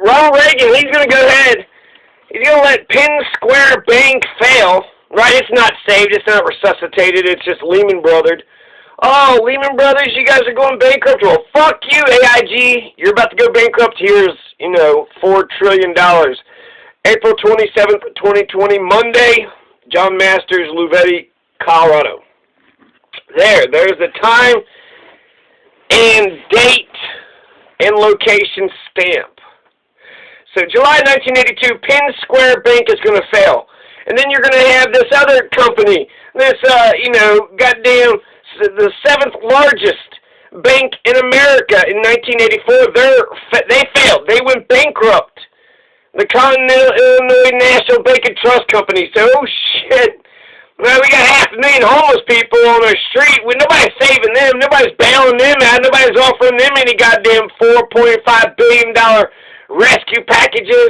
Ronald Reagan, he's going to go ahead. He's going to let Penn Square Bank fail. Right? It's not saved. It's not resuscitated. It's just Lehman Brothers. Oh, Lehman Brothers, you guys are going bankrupt. Well, fuck you, AIG. You're about to go bankrupt. Here's, $4 trillion. April 27th, 2020, Monday, John Masters, Louvetti, Colorado. There's the time and date and location stamp. So July 1982, Penn Square Bank is going to fail. And then you're going to have this other company, this, goddamn, the seventh largest bank in America in 1984. They failed. They went bankrupt. The Continental Illinois National Bank and Trust Company. So, oh shit. Well, we got 500,000 homeless people on our street. Nobody's saving them. Nobody's bailing them out. Nobody's offering them any goddamn $4.5 billion rescue packages.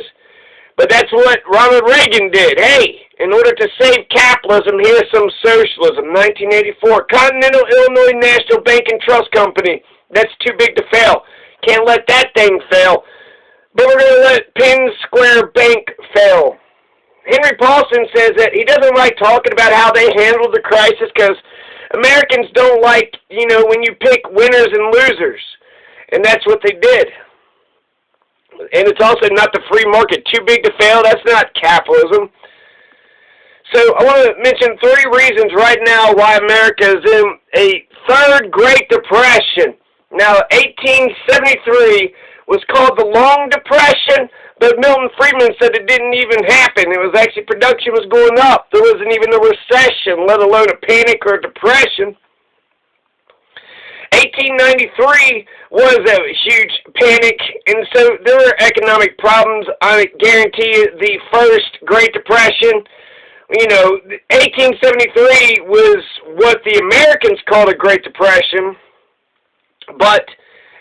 But that's what Ronald Reagan did. Hey, in order to save capitalism, here's some socialism. 1984, Continental Illinois National Bank and Trust Company. That's too big to fail. Can't let that thing fail. But we're going to let Penn Square Bank fail. Henry Paulson says that he doesn't like talking about how they handled the crisis because Americans don't like, when you pick winners and losers. And that's what they did. And it's also not the free market. Too big to fail. That's not capitalism. So I want to mention 3 reasons right now why America is in a third Great Depression. Now, 1873 was called the Long Depression, but Milton Friedman said it didn't even happen. It was actually production was going up. There wasn't even a recession, let alone a panic or a depression. 1893 was a huge panic, and so there were economic problems. I guarantee you the first Great Depression, 1873 was what the Americans called a Great Depression, but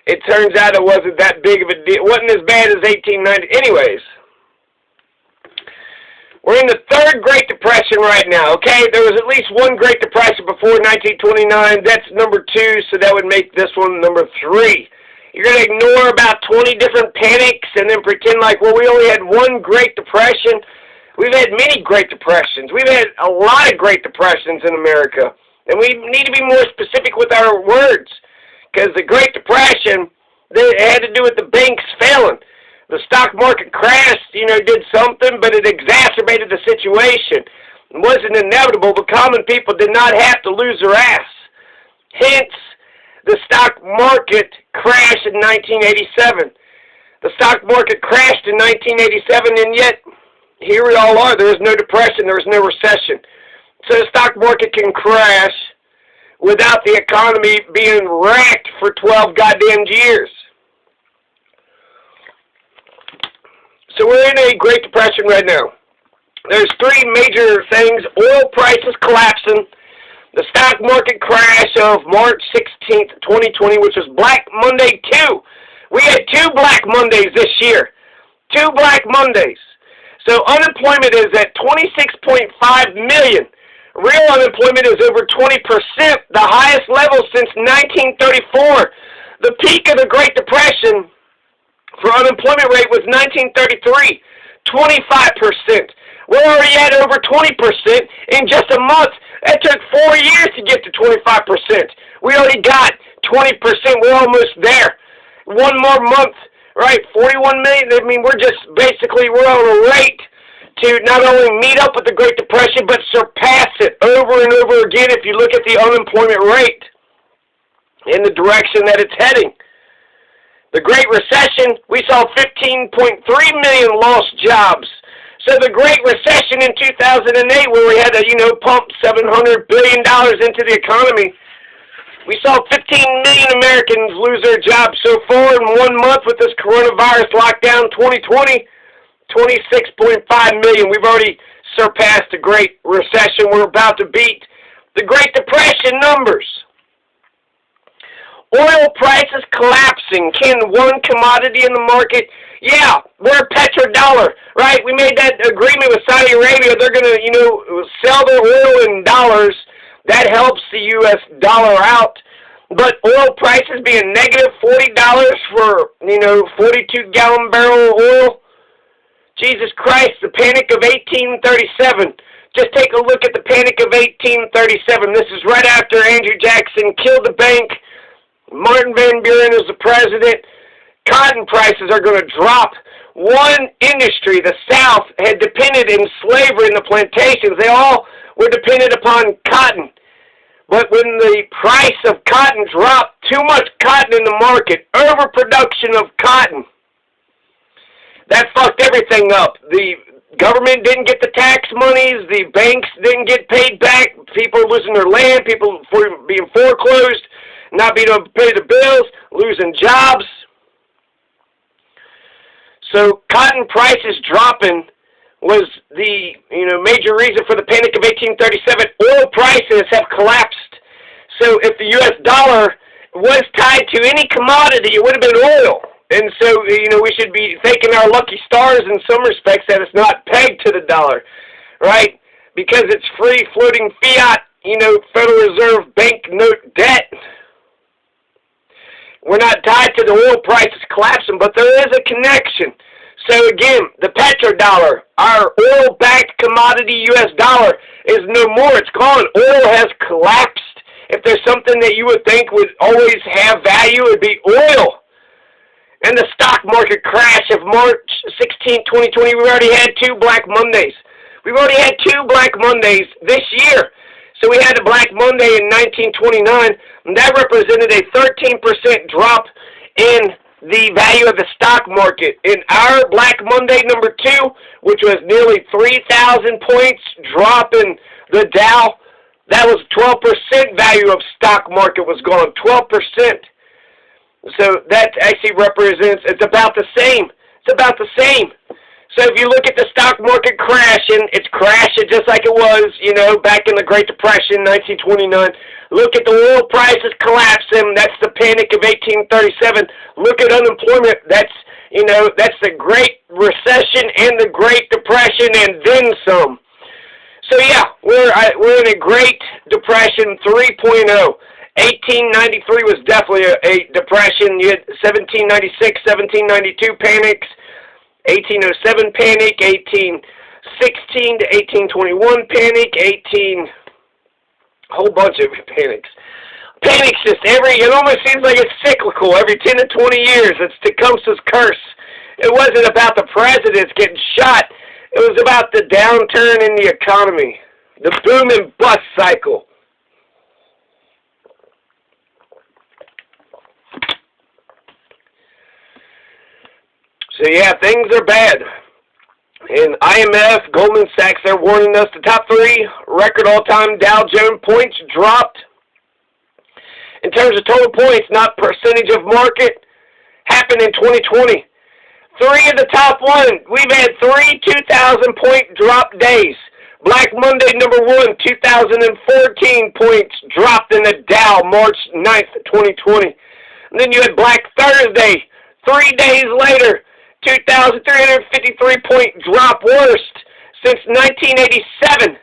it turns out it wasn't that big of a deal. It wasn't as bad as 1890. Anyways, we're in the third Great Depression right now, okay? There was at least one Great Depression before 1929. That's number 2, so that would make this one number 3. You're going to ignore about 20 different panics and then pretend like, well, we only had one Great Depression. We've had many Great Depressions. We've had a lot of Great Depressions in America. And we need to be more specific with our words. Because the Great Depression, it had to do with the banks failing. The stock market crashed, did something, but it exacerbated the situation. It wasn't inevitable, but common people did not have to lose their ass. Hence, the stock market crashed in 1987. The stock market crashed in 1987, and yet, here we all are. There is no depression. There is no recession. So the stock market can crash without the economy being wrecked for 12 goddamn years. So we're in a Great Depression right now. There's 3 major things. Oil prices collapsing. The stock market crash of March 16th, 2020, which was Black Monday 2. We had 2 Black Mondays this year. 2 Black Mondays. So unemployment is at 26.5 million. Real unemployment is over 20%, the highest level since 1934. The peak of the Great Depression for unemployment rate was 1933, 25%. We're already at over 20% in just a month. That took 4 years to get to 25%. We already got 20%. We're almost there. 1 more month, right? 41 million. I mean, we're on a rate to not only meet up with the Great Depression, but surpass it over and over again if you look at the unemployment rate in the direction that it's heading. The Great Recession, we saw 15.3 million lost jobs. So the Great Recession in 2008, where we had to, pump $700 billion into the economy, we saw 15 million Americans lose their jobs so far in 1 month with this coronavirus lockdown 2020. 26.5 million. We've already surpassed the Great Recession. We're about to beat the Great Depression numbers. Oil prices collapsing. Can one commodity in the market? Yeah, we're petrodollar, right? We made that agreement with Saudi Arabia. They're going to, sell their oil in dollars. That helps the U.S. dollar out. But oil prices being negative $40 for, 42-gallon barrel of oil. Jesus Christ, the Panic of 1837. Just take a look at the Panic of 1837. This is right after Andrew Jackson killed the bank. Martin Van Buren is the president. Cotton prices are going to drop. One industry, the South, had depended in slavery in the plantations. They all were dependent upon cotton. But when the price of cotton dropped, too much cotton in the market, overproduction of cotton, that fucked everything up. The government didn't get the tax monies, the banks didn't get paid back, people losing their land, people being foreclosed, not being able to pay the bills, losing jobs. So cotton prices dropping was the major reason for the Panic of 1837. Oil prices have collapsed. So if the U.S. dollar was tied to any commodity, it would have been oil. And so, we should be thanking our lucky stars in some respects that it's not pegged to the dollar, right? Because it's free floating fiat, Federal Reserve bank note debt. We're not tied to the oil prices collapsing, but there is a connection. So again, the petrodollar, our oil-backed commodity U.S. dollar, is no more. It's gone. Oil has collapsed. If there's something that you would think would always have value, it would be oil. And the stock market crash of March 16, 2020, we've already had 2 Black Mondays. We've already had 2 Black Mondays this year. So we had a Black Monday in 1929, and that represented a 13% drop in the value of the stock market. In our Black Monday number 2, which was nearly 3,000 points drop in the Dow, that was 12% value of stock market was gone, 12%. So that actually represents, it's about the same. It's about the same. So if you look at the stock market crashing, it's crashing just like it was, back in the Great Depression, 1929. Look at the oil prices collapsing. That's the Panic of 1837. Look at unemployment. That's the Great Recession and the Great Depression and then some. So yeah, we're in a Great Depression 3.0. 1893 was definitely a depression. You had 1796, 1792 panics, 1807 panic, 1816 to 1821 panic, a whole bunch of panics. Panics just it almost seems like it's cyclical. Every 10 to 20 years, it's Tecumseh's curse. It wasn't about the presidents getting shot. It was about the downturn in the economy, the boom and bust cycle. So yeah, things are bad. And IMF, Goldman Sachs, they're warning us the top 3 record all-time Dow Jones points dropped. In terms of total points, not percentage of market, happened in 2020. 3 of the top 1, we've had 3 2,000-point drop days. Black Monday number 1, 2014 points dropped in the Dow, March 9th, 2020. And then you had Black Thursday, 3 days later, 2,353-point drop, worst since 1987.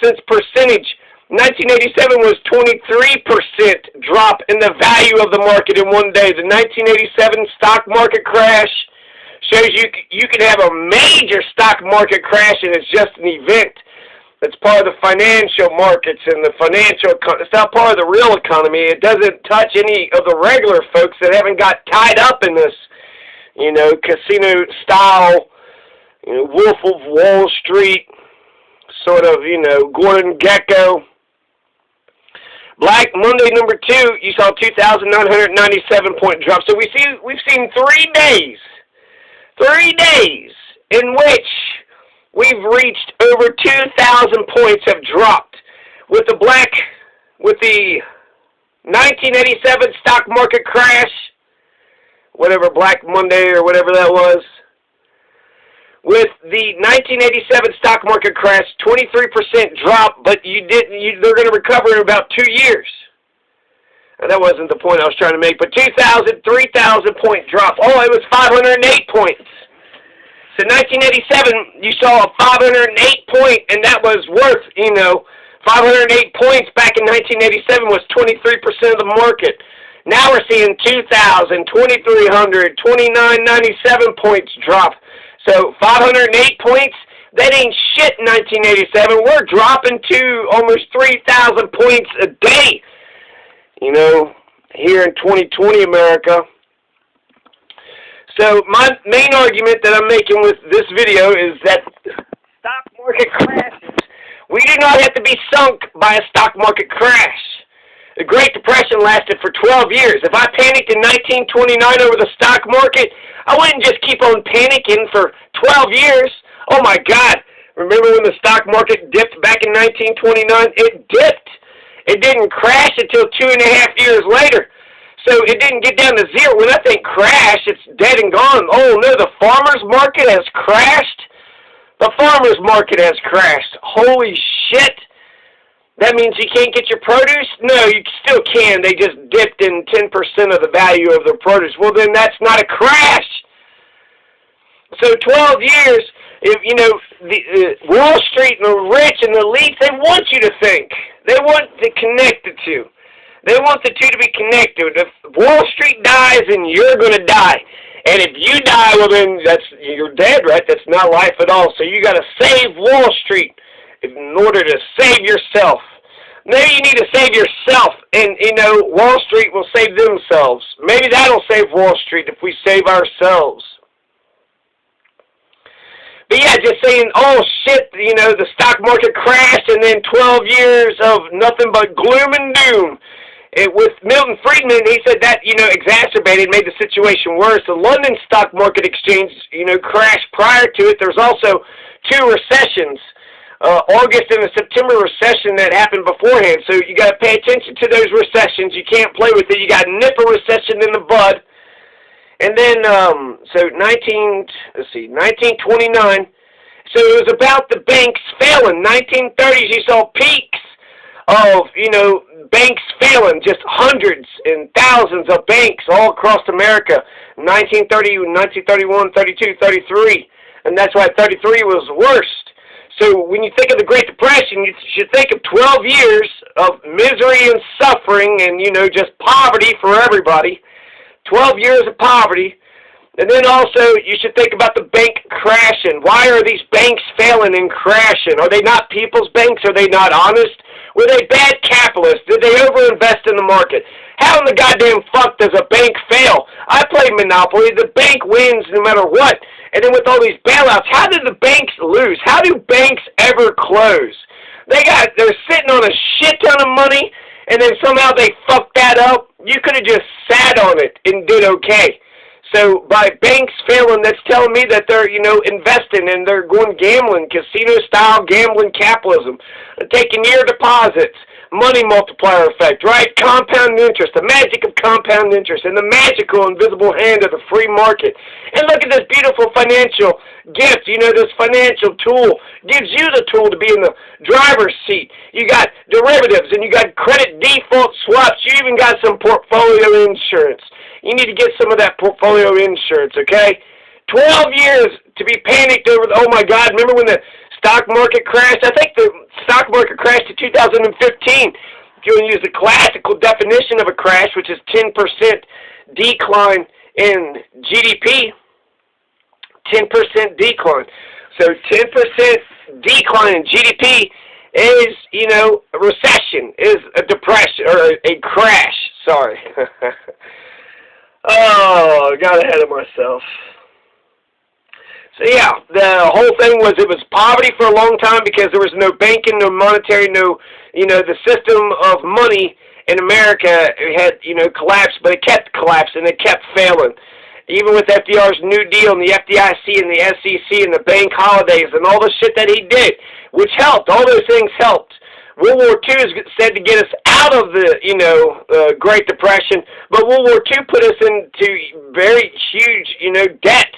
Since percentage, 1987 was 23% drop in the value of the market in one day. The 1987 stock market crash shows you could have a major stock market crash and it's just an event. It's part of the financial markets and the financial. It's not part of the real economy. It doesn't touch any of the regular folks that haven't got tied up in this. Casino-style, Wolf of Wall Street, sort of, Gordon Gekko. Black Monday number 2, you saw 2,997-point drop. So we've seen 3 days in which we've reached over 2,000 points have dropped. With the 1987 stock market crash, whatever, Black Monday or whatever that was. With the 1987 stock market crash, 23% drop, but they're going to recover in about 2 years. And that wasn't the point I was trying to make, but 2,000, 3,000 point drop. Oh, it was 508 points. So 1987, you saw a 508 point, and that was worth, 508 points back in 1987 was 23% of the market. Now we're seeing 2,000, 2,300, 2,997 points drop. So 508 points, that ain't shit in 1987. We're dropping to almost 3,000 points a day, you know, here in 2020 America. So my main argument that I'm making with this video is that stock market crashes. We do not have to be sunk by a stock market crash. The Great Depression lasted for 12 years. If I panicked in 1929 over the stock market, I wouldn't just keep on panicking for 12 years. Oh my God. Remember when the stock market dipped back in 1929? It dipped. It didn't crash until 2.5 years later. So it didn't get down to zero. When I think crash, it's dead and gone. Oh no, the farmer's market has crashed. The farmer's market has crashed. Holy shit. That means you can't get your produce? No, you still can. They just dipped in 10% of the value of their produce. Well, then that's not a crash. So 12 years, if you know, the Wall Street and the rich and the elites, they want you to think. They want to connect the two. They want the two to be connected. If Wall Street dies, then you're going to die. And if you die, well then you're dead, right? That's not life at all. So you got to save Wall Street in order to save yourself. Maybe you need to save yourself, and you know Wall Street will save themselves. Maybe that'll save Wall Street if we save ourselves. But yeah, just saying, oh shit, you know, the stock market crashed, and then 12 years of nothing but gloom and doom. With Milton Friedman, he said that, you know, exacerbated, made the situation worse. The London stock market exchange, you know, crashed prior to it. There's also 2 recessions, August and the September recession that happened beforehand. So you got to pay attention to those recessions. You can't play with it. You got to nip a recession in the bud. And then, so 1929. So it was about the banks failing. 1930s, you saw peaks of, you know, banks failing, just hundreds and thousands of banks all across America. 1930, 1931, 32, 33. And that's why 33 was worst. So when you think of the Great Depression, you should think of 12 years of misery and suffering and, you know, just poverty for everybody. 12 years of poverty. And then also, you should think about the bank crashing. Why are these banks failing and crashing? Are they not people's banks? Are they not honest? Were they bad capitalists? Did they overinvest in the market? How in the goddamn fuck does a bank fail? I played Monopoly. The bank wins no matter what. And then with all these bailouts, how did the banks lose? How do banks ever close? They're sitting on a shit ton of money, and then somehow they fucked that up. You could have just sat on it and did okay. So by banks failing, that's telling me that they're, you know, investing and they're going gambling, casino-style gambling capitalism. They're taking year deposits, money multiplier effect, right? Compound interest, the magic of compound interest, and the magical invisible hand of the free market. And look at this beautiful financial gift. You know, this financial tool gives you the tool to be in the driver's seat. You got derivatives and you got credit default swaps. You even got some portfolio insurance. You need to get some of that portfolio insurance, okay? 12 years to be panicked over, oh my God, remember when the stock market crashed? I think the stock market crashed in 2015. If you want to use the classical definition of a crash, which is 10% decline in GDP, 10% decline. So 10% decline in GDP is, you know, a recession, is a depression, or a crash, sorry. Oh, I got ahead of myself. So yeah, the whole thing was it was poverty for a long time because there was no banking, no monetary, no, you know, the system of money in America had, you know, collapsed, but it kept collapsing, it kept failing. Even with FDR's New Deal and the FDIC and the SEC and the bank holidays and all the shit that he did, which helped, all those things helped. World War II is said to get us out of the, you know, Great Depression, but World War II put us into very huge, you know, debt.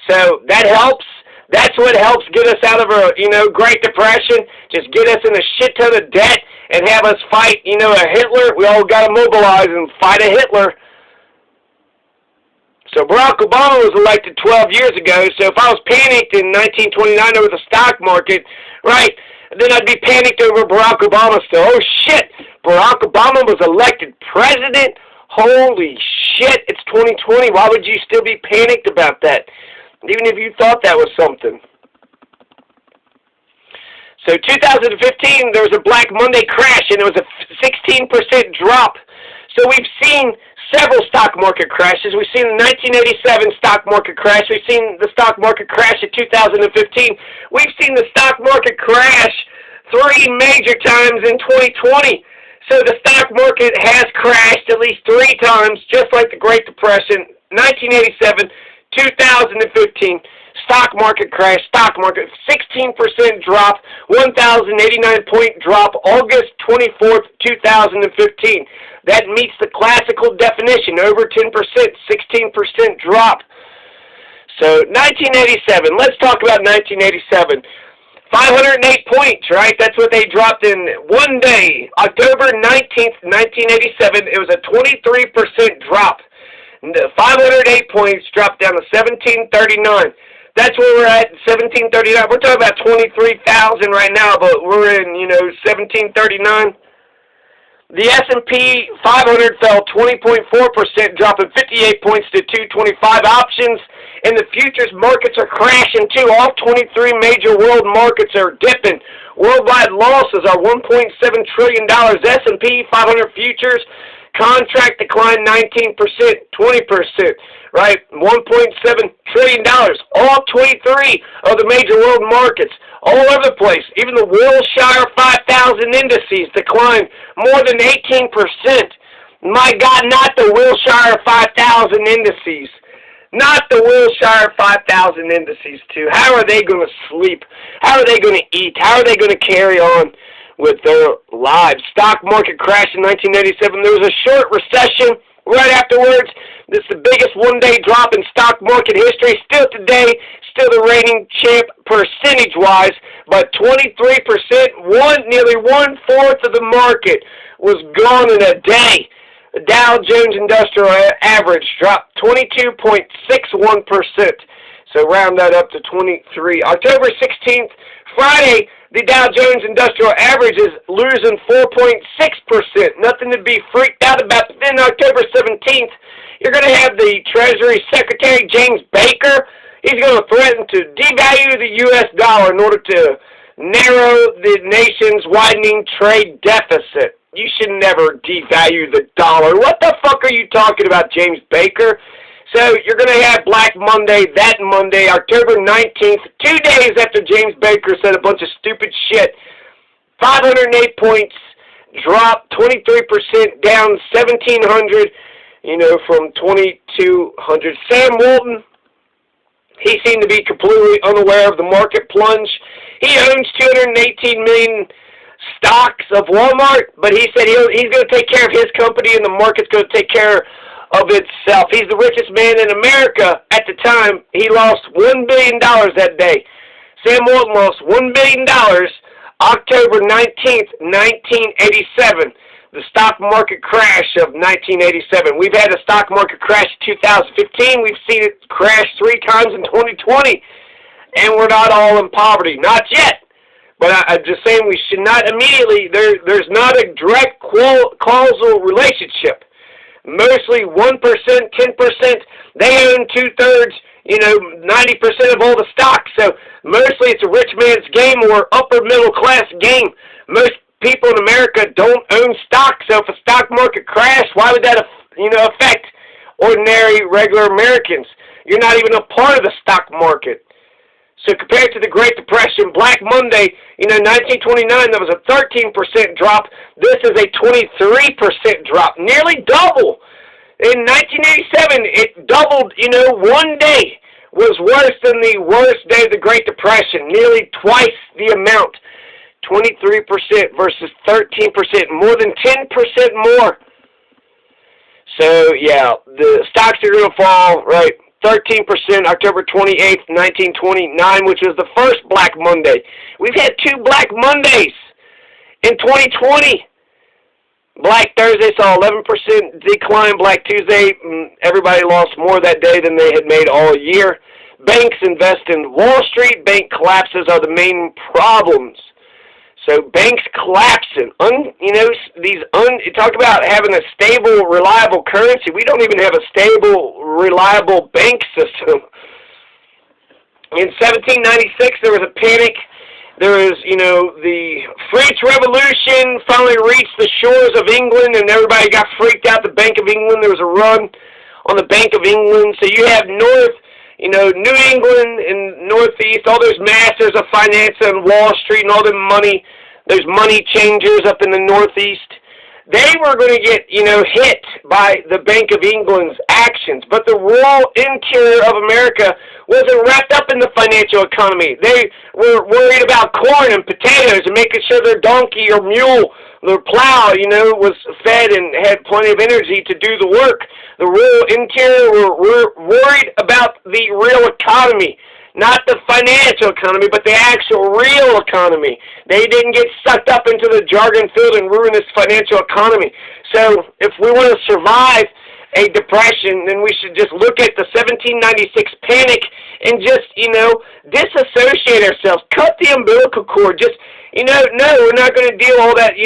So that helps. That's what helps get us out of a, you know, Great Depression. Just get us in a shit ton of debt and have us fight, you know, a Hitler. We all got to mobilize and fight a Hitler. So Barack Obama was elected 12 years ago. So if I was panicked in 1929 over the stock market, right, then I'd be panicked over Barack Obama still. Oh, shit, Barack Obama was elected president? Holy shit, it's 2020. Why would you still be panicked about that, even if you thought that was something? So 2015, there was a Black Monday crash, and it was a 16% drop. So we've seen several stock market crashes. We've seen the 1987 stock market crash. We've seen the stock market crash in 2015. We've seen the stock market crash 3 major times in 2020. So the stock market has crashed at least 3 times, just like the Great Depression, 1987, 2015. Stock market crash, stock market, 16% drop, 1,089-point drop, August 24th, 2015. That meets the classical definition, over 10%, 16% drop. So 1987, let's talk about 1987. 508 points, right? That's what they dropped in one day. October 19th, 1987, it was a 23% drop. 508 points dropped down to 1739. That's where we're at, 1739. We're talking about 23,000 right now, but we're in, 1739. The S&P 500 fell 20.4%, dropping 58 points to 225. Options and the futures markets are crashing too. All 23 major world markets are dipping. Worldwide losses are $1.7 trillion. S&P 500 futures contract declined 19%, 20%, right? $1.7 trillion. All 23 of the major world markets, all over the place. Even the Wilshire 5,000 indices declined more than 18%. My God, not the Wilshire 5,000 indices. Not the Wilshire 5,000 indices, too. How are they going to sleep? How are they going to eat? How are they going to carry on with their lives? Stock market crash in 1987. There was a short recession right afterwards. This is the biggest one-day drop in stock market history. Still today, still the reigning champ percentage-wise, but 23%, nearly one-fourth of the market was gone in a day. The Dow Jones Industrial Average dropped 22.61%. So round that up to 23. October 16th, Friday, the Dow Jones Industrial Average is losing 4.6%. Nothing to be freaked out about. But then October 17th, you're going to have the Treasury Secretary, James Baker. He's going to threaten to devalue the U.S. dollar in order to narrow the nation's widening trade deficit. You should never devalue the dollar. What the fuck are you talking about, James Baker? So you're going to have Black Monday, that Monday, October 19th, 2 days after James Baker said a bunch of stupid shit. 508 points, dropped 23%, down 1,700, from 2,200. Sam Walton, he seemed to be completely unaware of the market plunge. He owns 218 million stocks of Walmart, but he said he's going to take care of his company and the market's going to take care of itself. He's the richest man in America at the time. He lost $1 billion that day. Sam Walton lost $1 billion October 19th, 1987. The stock market crash of 1987. We've had a stock market crash in 2015. We've seen it crash 3 times in 2020. And we're not all in poverty. Not yet. But I'm just saying we should not immediately, there's not a direct causal relationship. Mostly 1%, 10%, they own 2/3, 90% of all the stocks. So mostly it's a rich man's game or upper middle class game. Most people in America don't own stocks. So if a stock market crash, why would that affect ordinary, regular Americans? You're not even a part of the stock market. So compared to the Great Depression, Black Monday, 1929, that was a 13% drop. This is a 23% drop, nearly double. In 1987, it doubled, one day was worse than the worst day of the Great Depression, nearly twice the amount. 23% versus 13%, more than 10% more. So, yeah, the stocks are going to fall, right? 13% October 28th, 1929, which was the first Black Monday. We've had 2 Black Mondays in 2020. Black Thursday saw 11% decline. Black Tuesday, everybody lost more that day than they had made all year. Banks invest in Wall Street. Bank collapses are the main problems. So banks collapsing. Talk about having a stable, reliable currency. We don't even have a stable, reliable bank system. In 1796, there was a panic. There was, the French Revolution finally reached the shores of England, and everybody got freaked out. The Bank of England, there was a run on the Bank of England. So you have New England and Northeast, all those masters of finance on Wall Street and all the money, those money changers up in the Northeast. They were going to get, hit by the Bank of England's actions. But the rural interior of America wasn't wrapped up in the financial economy. They were worried about corn and potatoes and making sure their donkey or mule, their plow, was fed and had plenty of energy to do the work. The rural interior were worried about the real economy. Not the financial economy, but the actual real economy. They didn't get sucked up into the jargon-filled and ruinous financial economy. So if we want to survive a depression, then we should just look at the 1796 panic and just, disassociate ourselves. Cut the umbilical cord. Just, no, we're not going to deal all that,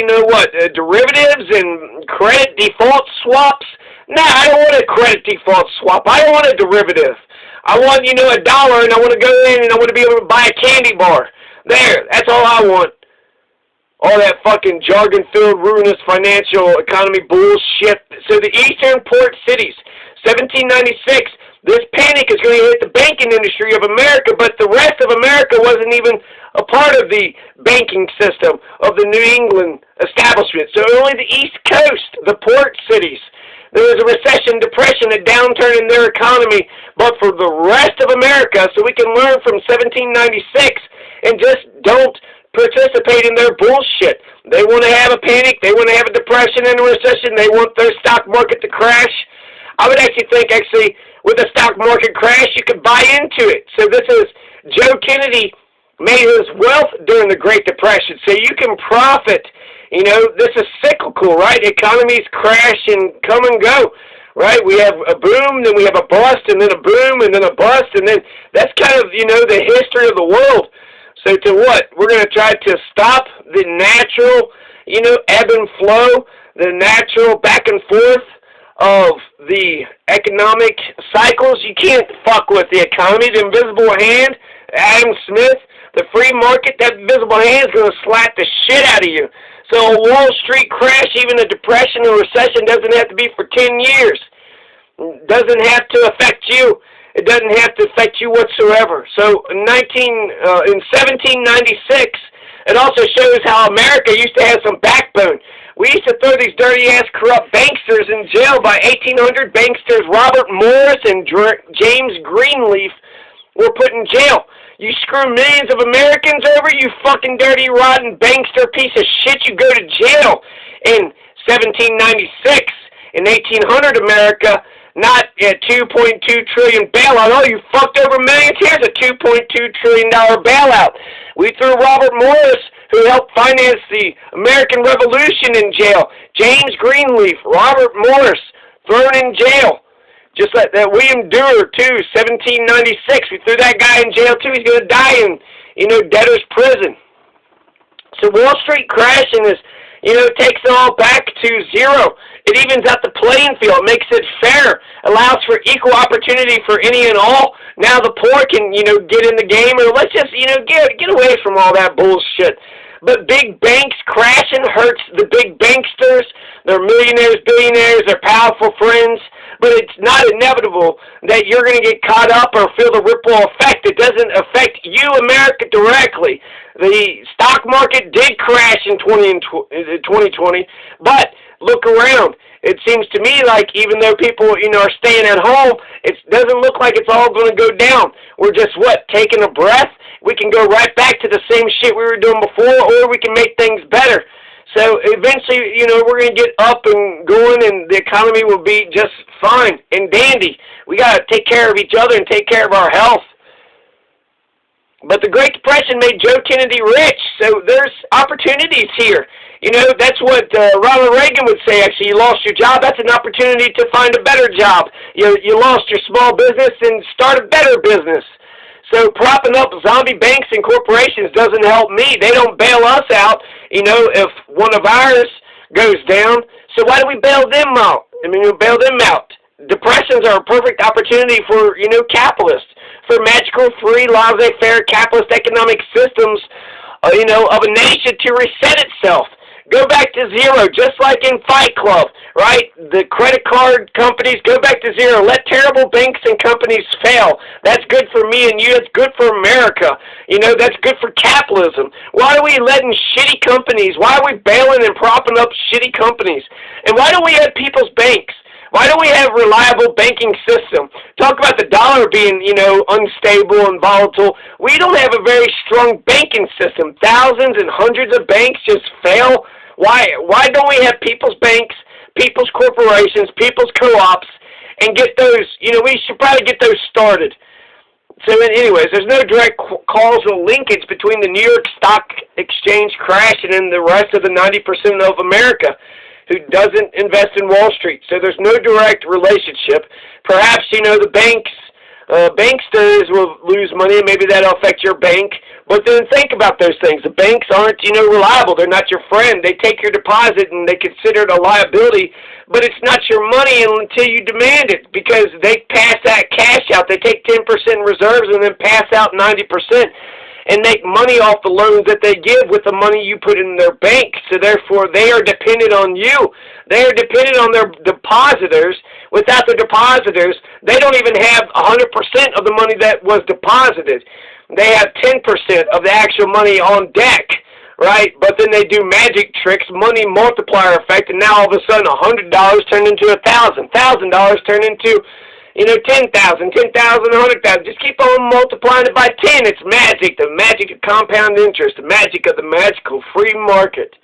derivatives and credit default swaps. No, I don't want a credit default swap. I don't want a derivative. I want, $1, and I want to go in and I want to be able to buy a candy bar. There, that's all I want. All that fucking jargon-filled, ruinous financial economy bullshit. So the eastern port cities, 1796, this panic is going to hit the banking industry of America, but the rest of America wasn't even a part of the banking system of the New England establishment. So only the East Coast, the port cities. There was a recession, depression, a downturn in their economy, but for the rest of America, so we can learn from 1796 and just don't participate in their bullshit. They want to have a panic, they want to have a depression and a recession, they want their stock market to crash. I would actually think, with a stock market crash, you could buy into it. So this is Joe Kennedy made his wealth during the Great Depression, so you can profit. This is cyclical, right? Economies crash and come and go, right? We have a boom, then we have a bust, and then a boom, and then a bust, and then that's kind of, the history of the world. So to what? We're going to try to stop the natural, ebb and flow, the natural back and forth of the economic cycles. You can't fuck with the economy. The invisible hand, Adam Smith, the free market, that invisible hand is going to slap the shit out of you. So a Wall Street crash, even a depression or recession, doesn't have to be for 10 years. It doesn't have to affect you. It doesn't have to affect you whatsoever. So in 1796, it also shows how America used to have some backbone. We used to throw these dirty-ass corrupt banksters in jail. By 1800, banksters Robert Morris and James Greenleaf were put in jail. You screw millions of Americans over, you fucking dirty, rotten bankster piece of shit, you go to jail. In 1796, in 1800 America, not a $2.2 trillion bailout. Oh, you fucked over millions? Here's a $2.2 trillion bailout. We threw Robert Morris, who helped finance the American Revolution, in jail. James Greenleaf, Robert Morris, thrown in jail. Just like that William Duer, too, 1796. We threw that guy in jail, too. He's going to die in, debtor's prison. So Wall Street crashing is, takes it all back to zero. It evens out the playing field, makes it fair, allows for equal opportunity for any and all. Now the poor can, get in the game, or let's just, get away from all that bullshit. But big banks crashing hurts the big banksters. They're millionaires, billionaires, they're powerful friends. But it's not inevitable that you're going to get caught up or feel the ripple effect. It doesn't affect you, America, directly. The stock market did crash in 2020, but look around. It seems to me like even though people, are staying at home, it doesn't look like it's all going to go down. We're just, taking a breath? We can go right back to the same shit we were doing before, or we can make things better. So eventually, we're going to get up and going, and the economy will be just fine and dandy. We got to take care of each other and take care of our health. But the Great Depression made Joe Kennedy rich, so there's opportunities here. That's what Ronald Reagan would say, actually. You lost your job, that's an opportunity to find a better job. You lost your small business and start a better business. So propping up zombie banks and corporations doesn't help me. They don't bail us out, if one of ours goes down. So why do we bail them out? Bail them out. Depressions are a perfect opportunity for, capitalists, for magical, free, laissez-faire capitalist economic systems, of a nation to reset itself. Go back to zero, just like in Fight Club, right? The credit card companies, go back to zero. Let terrible banks and companies fail. That's good for me and you. That's good for America. That's good for capitalism. Why are we letting shitty companies, why are we bailing and propping up shitty companies? And why don't we have people's banks? Why don't we have a reliable banking system? Talk about the dollar being, unstable and volatile. We don't have a very strong banking system. Thousands and hundreds of banks just fail. Why don't we have people's banks, people's corporations, people's co-ops, and get those, we should probably get those started. So anyways, there's no direct causal linkage between the New York Stock Exchange crash and then the rest of the 90% of America who doesn't invest in Wall Street. So there's no direct relationship. Perhaps, the banks, banksters will lose money, and maybe that'll affect your bank. But then think about those things. The banks aren't, reliable. They're not your friend. They take your deposit, and they consider it a liability, but it's not your money until you demand it, because they pass that cash out. They take 10% reserves and then pass out 90%. And make money off the loans that they give with the money you put in their bank. So therefore, they are dependent on you. They are dependent on their depositors. Without the depositors, they don't even have 100% of the money that was deposited. They have 10% of the actual money on deck, right? But then they do magic tricks, money multiplier effect, and now all of a sudden $100 turned into $1,000. $1,000 turned into 10,000, 100,000. Just keep on multiplying it by 10. It's magic, the magic of compound interest, the magic of the magical free market.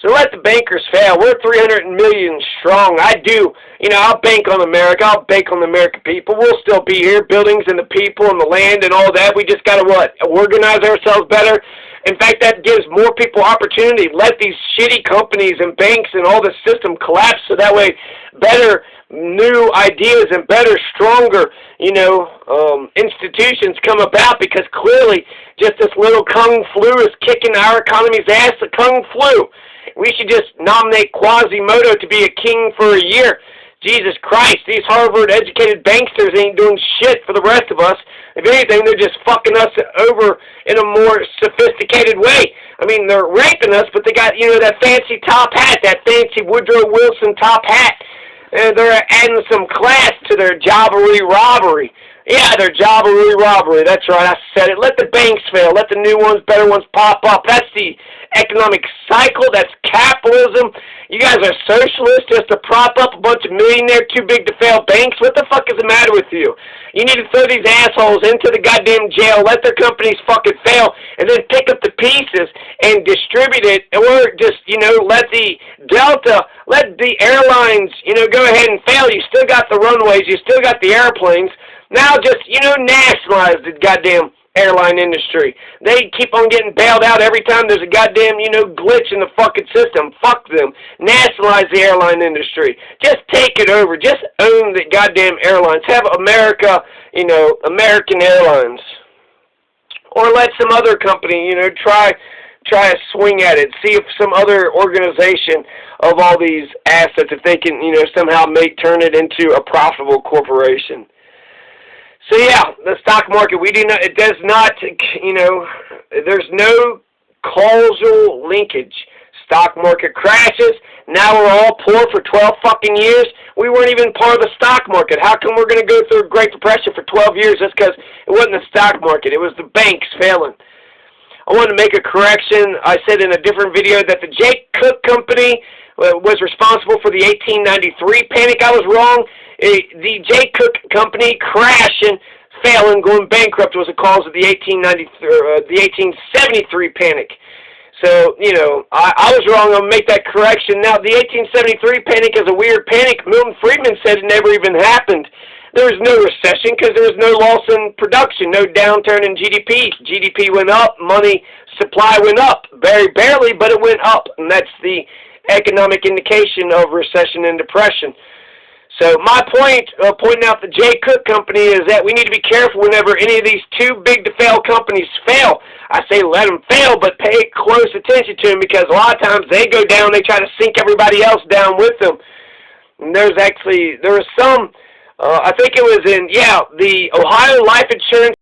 So let the bankers fail. We're 300 million strong. I'll bank on America. I'll bank on the American people. We'll still be here, buildings and the people and the land and all that. We just got to organize ourselves better. In fact, that gives more people opportunity. Let these shitty companies and banks and all the system collapse so that way better new ideas and better, stronger, institutions come about, because clearly just this little Kung Flu is kicking our economy's ass, the Kung Flu. We should just nominate Quasimodo to be a king for a year. Jesus Christ, these Harvard-educated banksters ain't doing shit for the rest of us. If anything, they're just fucking us over in a more sophisticated way. They're raping us, but they got, that fancy top hat, that fancy Woodrow Wilson top hat. And they're adding some class to their jobbery robbery. Yeah, their jobbery robbery. That's right, I said it. Let the banks fail. Let the new ones, better ones pop up. That's the economic cycle. That's capitalism. You guys are socialists just to prop up a bunch of millionaire, too big to fail banks. What the fuck is the matter with you? You need to throw these assholes into the goddamn jail, let their companies fucking fail, and then pick up the pieces and distribute it, or just, let the Delta, let the airlines, go ahead and fail. You still got the runways. You still got the airplanes. Now just, nationalize the goddamn airline industry. They keep on getting bailed out every time there's a goddamn, glitch in the fucking system. Fuck them. Nationalize the airline industry. Just take it over. Just own the goddamn airlines. Have America, American Airlines. Or let some other company, try a swing at it. See if some other organization of all these assets, if they can, somehow turn it into a profitable corporation. So yeah, the stock market, it does not, there's no causal linkage. Stock market crashes, now we're all poor for 12 fucking years. We weren't even part of the stock market. How come we're going to go through a Great Depression for 12 years just because it wasn't the stock market, it was the banks failing. I wanted to make a correction. I said in a different video that the Jay Cook Company was responsible for the 1893 panic. I was wrong. The Jay Cook Company crashing, failing, going bankrupt was the cause of the 1873 panic. So, I was wrong. I'll make that correction. Now, the 1873 panic is a weird panic. Milton Friedman said it never even happened. There was no recession because there was no loss in production, no downturn in GDP. GDP went up, money supply went up, very barely, but it went up, and that's the economic indication of recession and depression. So my point of pointing out the J. Cook Company is that we need to be careful whenever any of these too big to fail companies fail. I say let them fail, but pay close attention to them, because a lot of times they go down, they try to sink everybody else down with them. And there was some, I think it was in, the Ohio Life Insurance